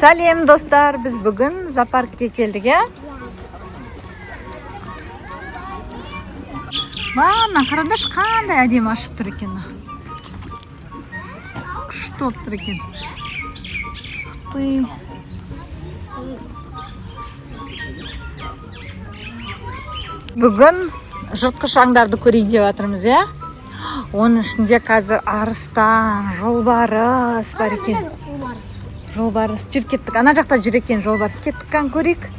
Салем достар, biz bugün зоопаркке келдік, ya. Mana қараңдаршы, қандай әдемі ашып тұр екен. Күшті болып тұр екен. Бүгін жыртқыш аңдарды көрейік деп жатырмыз, ya. Оның ішінде қазір арыстан, жолбарыс бар екен. Жолбарыс жүр кеттік. Ана жақта жүр екен жолбарыс. Кеттік, қан көрейік.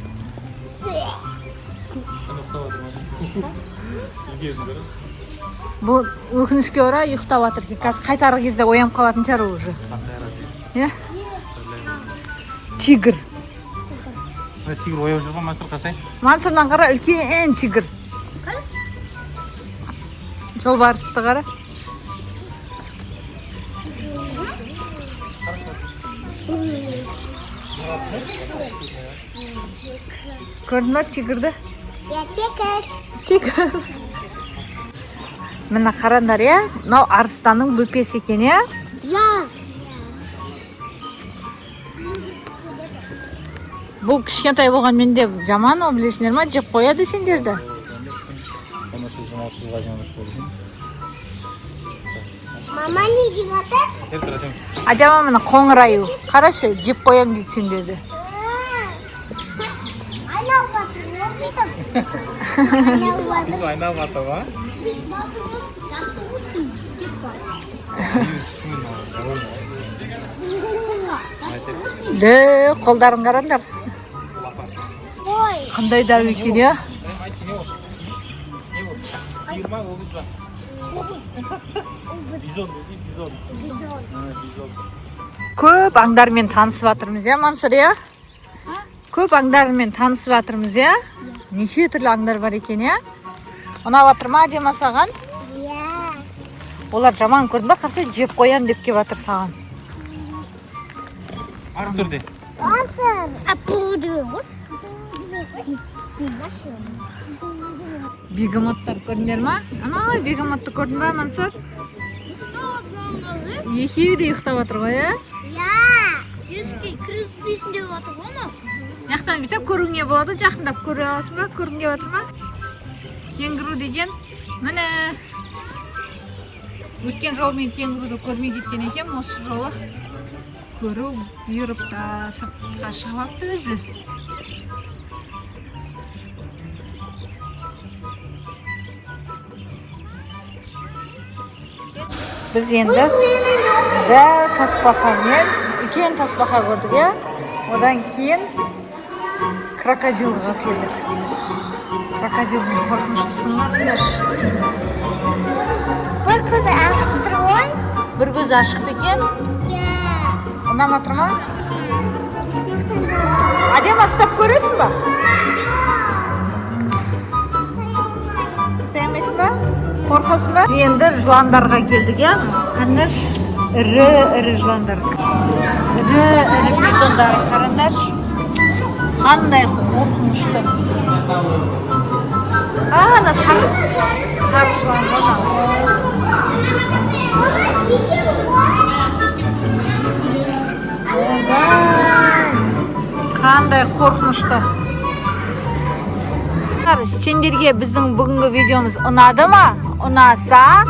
Бұл өкінішке орай ұйықтап жатыр екен. Қазір қайтар кезде оянып қалатын шығар уже. Тигр. Тигр ояу жүр ма, Мансұр қасай? Мансұрдан қара, үлкен тигр. Жолбарысты қара. Көрдің ба тигрді? Тигр. Мына қараңдар, ya. Мынау арыстанның бөпесі екен, ya. Бұл кішкентай болған менде жаман, ол білесіңдер ма? Жеп қояды сендерді. Мама не деп жатыр? Адама мына қоңыраю. Қарашы, жеп қоям дейді сендерді. Айналып жатыр, айналып жатыр. Айналып жатыр ма? Дө, қолдарын қараңдар. Қандай дәу екен, ya. Сиыр ма, өгіз ба? Бизон десей, бизон. Көп аңдармен танысып жатырмыз, ya, Мансұр, ya. Көп аңдармен танысып жатырмыз, ya. Неше түрлі аңдар бар екен, ya. Ұнап жатыр ма, Адема саған? Олар жаман көрдің ба, қарсы жеп қоям деп кеп жатыр саған. Ақ түрде. Бегемоттар көрдіңдер ма? Ана бегемотты көрдің ба, Мансұр? Екеуі де ұйықтап жатыр ғой, ya? Еске кіріспесін деп жатыр ғой. Яқтан бүйтіп көруіңе болады, жақындап көре аласың ба? Көргіңге жатыр ма? Кенгуру деген, міне. Өткен жол мен кенгуруды көрмей кеткен екен, осы жолы көру бұйырып та сыртқа шығып апты өзі. Біз енді дәу тасбақамен үлкен тасбақа көрдік, ya. Одан кейін крокодилға келдік. Крокодилдің қорқыныштысын қараңдаршы. Бір көзі ашық тұр ғой. Бір көзі ашық екен. Ұнап жатыр ма? Адема, ұстап көресің ба? Ұстай алмайсың ба? Қорқасың ба? Енді жыландарға келдік, ya. Қанаш ірі жыландар. Ірі питондар қараңдаршы. Қандай қорқынышты. Ана сары жылан ғой. Қандай қорқынышты. Сендерге біздің бүгінгі видеомыз ұнады ма? Ұнаса,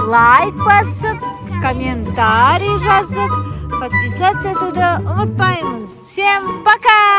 лайк басып, комментарий жазып, подписаться етуді ұмытпаймыз. Всем пока!